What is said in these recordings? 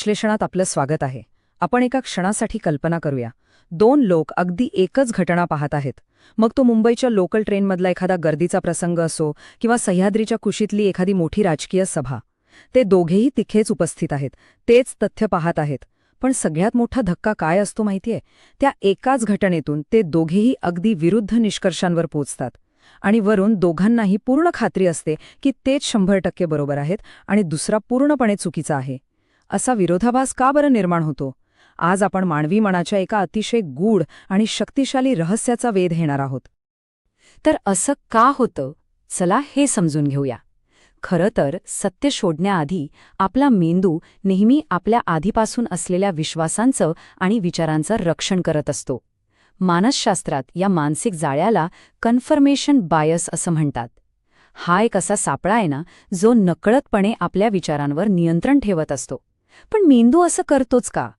विश्लेषणात आपलं स्वागत आहे. आपण एका क्षणासाठी कल्पना करूया. दोन लोक अगदी एकच घटना पाहत आहेत. मग तो मुंबईच्या लोकल ट्रेनमधला एखादा गर्दीचा प्रसंग असो किंवा सह्याद्रीच्या कुशीतली एखादी मोठी राजकीय सभा. ते दोघेही तिथेच उपस्थित आहेत, तेच तथ्य पाहत आहेत. पण सगळ्यात मोठा धक्का काय असतो माहितीये? त्या एकाच घटनेतून ते दोघेही अगदी विरुद्ध निष्कर्षांवर पोचतात. आणि वरून दोघांनाही पूर्ण खात्री असते की तेच 100% बरोबर आहेत आणि दुसरा पूर्णपणे चुकीचा आहे. असा विरोधाभास का बरं निर्माण होतो? आज आपण मानवी मनाच्या एका अतिशय गूढ आणि शक्तिशाली रहस्याचा वेध घेणार आहोत. तर असं का होतं? चला हे समजून घेऊया. खरं तर सत्य शोधण्याआधी आपला मेंदू नेहमी आपल्या आधीपासून असलेल्या विश्वासांचं आणि विचारांचं रक्षण करत असतो. मानसशास्त्रात या मानसिक जाळ्याला कन्फर्मेशन बायस असं म्हणतात. हा एक असा सापळा आहे ना, जो नकळतपणे आपल्या विचारांवर नियंत्रण ठेवत असतो. पण मेंदू असं करतोच का?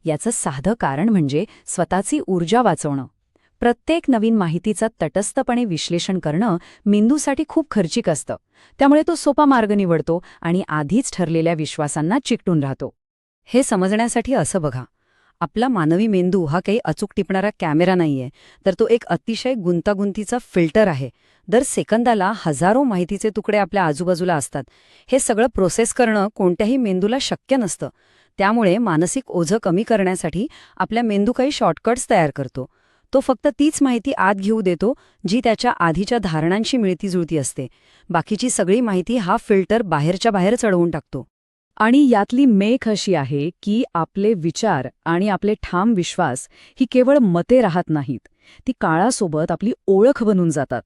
याचं साधं कारण म्हणजे स्वतःची ऊर्जा वाचवणं. प्रत्येक नवीन माहितीचं तटस्थपणे विश्लेषण करणं मेंदूसाठी खूप खर्चिक असतं. त्यामुळे तो सोपा मार्ग निवडतो आणि आधीच ठरलेल्या विश्वासांना चिकटून राहतो. हे समजण्यासाठी असं बघा, आपला मानवी मेंदू हा काही अचूक टिपणारा कॅमेरा नाहीये, तर तो एक अतिशय गुंतागुंतीचा फिल्टर आहे. दर सेकंदाला हजारो माहितीचे तुकडे आपल्या आजूबाजूला असतात. हे सगळं प्रोसेस करणं कोणत्याही मेंदूला शक्य नसतं. त्यामुळे मानसिक ओझं कमी करण्यासाठी आपल्या मेंदू काही शॉर्टकट्स तयार करतो. तो फक्त तीच माहिती आत घेऊ देतो जी त्याच्या आधीच्या धारणांशी मिळतीजुळती असते. बाकीची सगळी माहिती हा फिल्टर बाहेरच्या बाहेर चढवून टाकतो. आणि यातली मेख अशी आहे की आपले विचार आणि आपले ठाम विश्वास ही केवळ मते राहत नाहीत, ती काळासोबत आपली ओळख बनून जातात.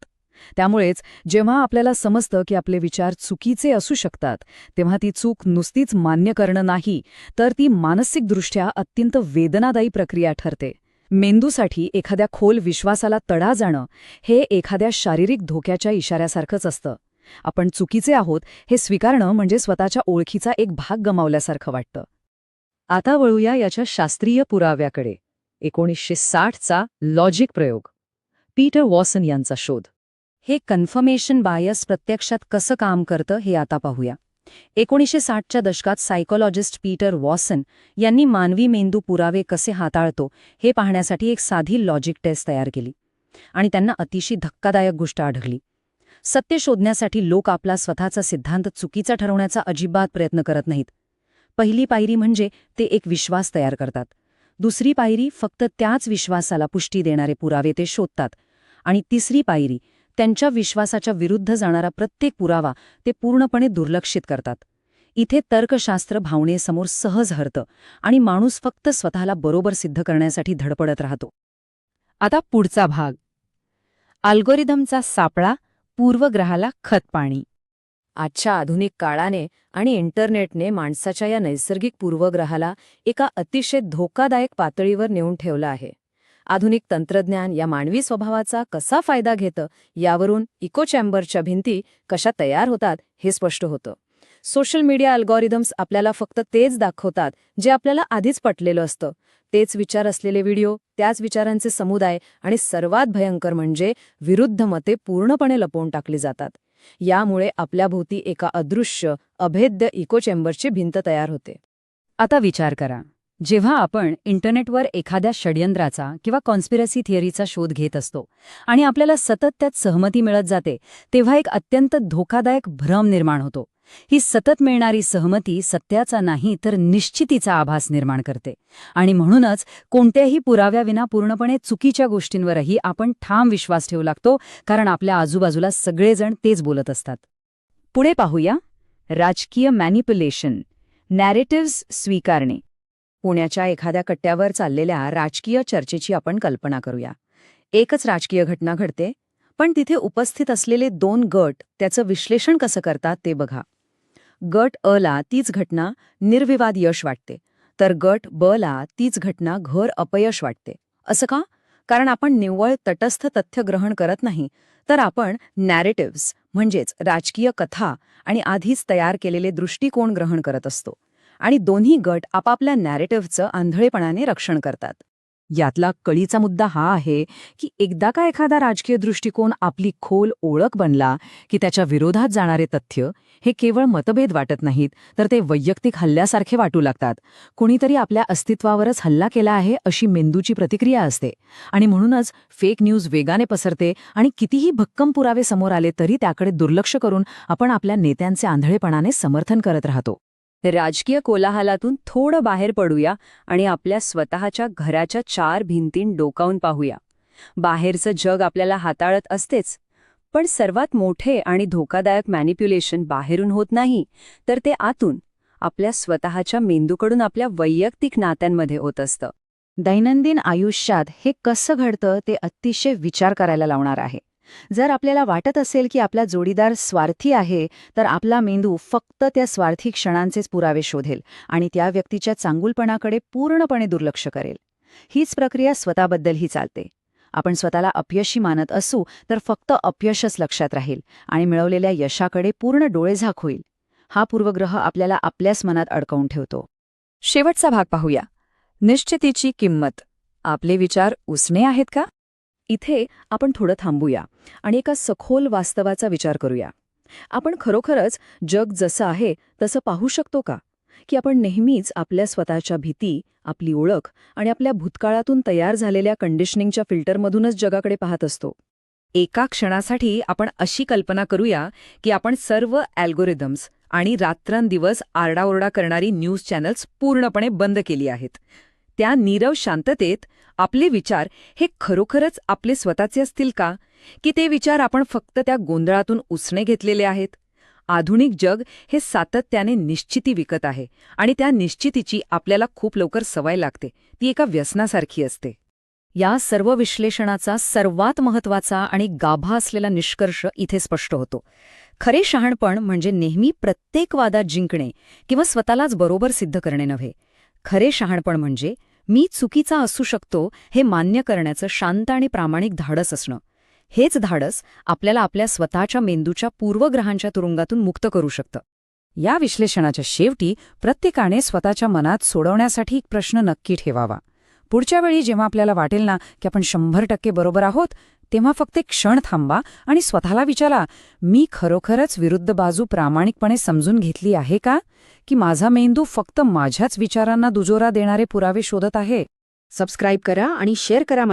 त्यामुळेच जेव्हा आपल्याला समजतं की आपले विचार चुकीचे असू शकतात, तेव्हा ती चूक नुसतीच मान्य करणं नाही, तर ती मानसिकदृष्ट्या अत्यंत वेदनादायी प्रक्रिया ठरते. मेंदूसाठी एखाद्या खोल विश्वासाला तडा जाणं हे एखाद्या शारीरिक धोक्याच्या इशाऱ्यासारखंच असतं. आपण चुकीचे आहोत हे स्वीकारणं म्हणजे स्वतःच्या ओळखीचा एक भाग गमावल्यासारखं वाटतं. आता वळूया याच्या शास्त्रीय पुराव्याकडे. 1960चा लॉजिक प्रयोग, पीटर वॉसन यांचा शोध. हे कन्फर्मेशन बायस प्रत्यक्षात कसं काम करतं हे आता पाहूया. 1960च्या दशकात सायकोलॉजिस्ट पीटर वॉसन यांनी मानवी मेंदू पुरावे कसे हाताळतो हे पाहण्यासाठी एक साधी लॉजिक टेस्ट तयार केली. आणि त्यांना अतिशय धक्कादायक गोष्ट आढळली. सत्य शोधण्यासाठी लोक आपला स्वतःचा सिद्धांत चुकीचा ठरवण्याचा अजिबात प्रयत्न करत नाहीत. पहिली पायरी म्हणजे ते एक विश्वास तयार करतात. दुसरी पायरी फक्त त्याच विश्वासाला पुष्टी देणारे पुरावे ते शोधतात. आणि तिसरी पायरी त्यांच्या विश्वासाच्या विरुद्ध जाणारा प्रत्येक पुरावा ते पूर्णपणे दुर्लक्षित करतात. इथे तर्कशास्त्र भावनेसमोर सहज हरतं आणि माणूस फक्त स्वतःला बरोबर सिद्ध करण्यासाठी धडपडत राहतो. आता पुढचा भाग, अल्गोरिदमचा सापळा, पूर्वग्रहाला खतपाणी. आजच्या आधुनिक काळाने आणि इंटरनेटने माणसाच्या या नैसर्गिक पूर्वग्रहाला एका अतिशय धोकादायक पातळीवर नेऊन ठेवलं आहे. आधुनिक तंत्रज्ञान या मानवी स्वभावाचा कसा फायदा घेतं यावरून इको चॅम्बरच्या भिंती कशा तयार होतात हे स्पष्ट होतं. सोशल मीडिया अल्गोरिदम्स आपल्याला फक्त तेच दाखवतात जे आपल्याला आधीच पटलेलं असतं. तेच विचार असलेले व्हिडिओ, त्याच विचारांचे समुदाय आणि सर्वात भयंकर म्हणजे विरुद्ध मते पूर्णपणे लपवून टाकली जातात. यामुळे आपल्याभोवती एका अदृश्य, अभेद्य इको चेंबरची भिंत तयार होते. आता विचार करा, जेव्हा आपण इंटरनेटवर एखाद्या षड्यंत्राचा किंवा कॉन्स्पिरसी थिअरीचा शोध घेत असतो आणि आपल्याला सतत त्यात सहमती मिळत जाते, तेव्हा एक अत्यंत धोकादायक भ्रम निर्माण होतो. ही सतत मिळणारी सहमती सत्याचा नाही तर निश्चितीचा आभास निर्माण करते. आणि म्हणूनच कोणत्याही पुराव्याविना पूर्णपणे चुकीच्या गोष्टींवरही आपण ठाम विश्वास ठेवू लागतो, कारण आपल्या आजूबाजूला सगळेजण तेच बोलत असतात. पुढे पाहूया, राजकीय मॅनिप्युलेशन, नॅरेटिव्हज स्वीकारणे. पुण्याच्या एखाद्या कट्ट्यावर चाललेल्या राजकीय चर्चेची आपण कल्पना करूया. एकच राजकीय घटना घडते, पण तिथे उपस्थित असलेले दोन गट त्याचं विश्लेषण कसं करतात ते बघा. गट अ ला तीच घटना निर्विवाद यश वाटते, तर गट ब ला तीच घटना घोर अपयश वाटते. असं का? कारण आपण निव्वळ तटस्थ तथ्य ग्रहण करत नाही, तर आपण नॅरेटिव्हज म्हणजेच राजकीय कथा आणि आधीच तयार केलेले दृष्टिकोन ग्रहण करत असतो. आणि दोन्ही गट आपापल्या नॅरेटिव्हचं आंधळेपणाने रक्षण करतात. यातला कळीचा मुद्दा हा आहे की एकदा का एखादा राजकीय दृष्टिकोन आपली खोल ओळख बनला की त्याच्या विरोधात जाणारे तथ्य हे केवळ मतभेद वाटत नाहीत, तर ते वैयक्तिक हल्ल्यासारखे वाटू लागतात. कोणीतरी आपल्या अस्तित्वावरच हल्ला केला आहे अशी मेंदूची प्रतिक्रिया असते आणि म्हणूनच फेक न्यूज वेगाने पसरते आणि कितीही भक्कम पुरावे समोर आले तरी त्याकडे दुर्लक्ष करून आपण आपल्या नेत्यांचे आंधळेपणाने समर्थन करत राहतो. राजकीय कोलाहलातून थोडं बाहेर पडूया आणि आपल्या स्वतःच्या घराच्या 4 भिंतीं डोकावून पाहूया. बाहेरचं जग आपल्याला हाताळत असतेच, पण सर्वात मोठे आणि धोकादायक मॅनिप्युलेशन बाहेरून होत नाही, तर ते आतून आपल्या स्वतःच्या मेंदूकडून आपल्या वैयक्तिक नात्यांमध्ये होत असतं. दैनंदिन आयुष्यात हे कसं घडतं ते अतिशय विचार करायला लावणार आहे. जर आपल्याला वाटत असेल की आपला जोडीदार स्वार्थी आहे, तर आपला मेंदू फक्त त्या स्वार्थी क्षणांचेच पुरावे शोधेल आणि त्या व्यक्तीच्या चांगुलपणाकडे पूर्णपणे दुर्लक्ष करेल. हीच प्रक्रिया स्वतःबद्दलही चालते. आपण स्वतःला अपयशी मानत असू तर फक्त अपयशच लक्षात राहील आणि मिळवलेल्या यशाकडे पूर्ण डोळेझाक होईल. हा पूर्वग्रह आपल्याला आपल्याच मनात अडकवून ठेवतो. शेवटचा भाग पाहूया. निश्चितीची किंमत. आपले विचार उसने आहेत का? इथे आपण थोडं थांबूया आणि एका सखोल वास्तवाचा विचार करूया. आपण खरोखरच जग जसं आहे तसं पाहू शकतो का? की आपण नेहमीच आपल्या स्वतःच्या भीती, आपली ओळख आणि आपल्या भूतकाळातून तयार झालेल्या कंडिशनिंगच्या फिल्टरमधूनच जगाकडे पाहत असतो? एका क्षणासाठी आपण अशी कल्पना करूया की आपण सर्व अल्गोरिदम्स आणि रात्रंदिवस आरडाओरडा करणारी न्यूज चॅनल्स पूर्णपणे बंद केली आहेत. त्या नीरव शांततेत आपले विचार हे खरोखरच आपले स्वतःचे असतील का? की ते विचार आपण फक्त त्या गोंधळातून उसने घेतलेले आहेत? आधुनिक जग हे सातत्याने निश्चिती विकत आहे आणि त्या निश्चितीची आपल्याला खूप लवकर सवय लागते. ती एका व्यसनासारखी असते. या सर्व विश्लेषणाचा सर्वात महत्त्वाचा आणि गाभा असलेला निष्कर्ष इथे स्पष्ट होतो. खरे शहाणपण म्हणजे नेहमी प्रत्येक वादात जिंकणे किंवा स्वतःलाच बरोबर सिद्ध करणे नव्हे. खरे शहाणपण म्हणजे मी चुकीचा असू शकतो हे मान्य करण्याचं शांत आणि प्रामाणिक धाडस असणं. हेच धाडस आपल्याला आपल्या स्वतःच्या मेंदूच्या पूर्वग्रहांच्या तुरुंगातून मुक्त करू शकतं. या विश्लेषणाच्या शेवटी प्रत्येकाने स्वतःच्या मनात सोडवण्यासाठी एक प्रश्न नक्की ठेवावा. पुढच्या वेळी जेव्हा आपल्याला वाटेल ना की आपण 100% बरोबर आहोत, तेव्हा फक्त एक क्षण थांबा आणि स्वतःला विचारा, मी खरोखरच विरुद्ध बाजू प्रामाणिकपणे समजून घेतली आहे का? की माझा मेंदू फक्त माझ्याच विचारांना दुजोरा देणारे पुरावे शोधत आहे? सबस्क्राईब करा आणि शेअर करा.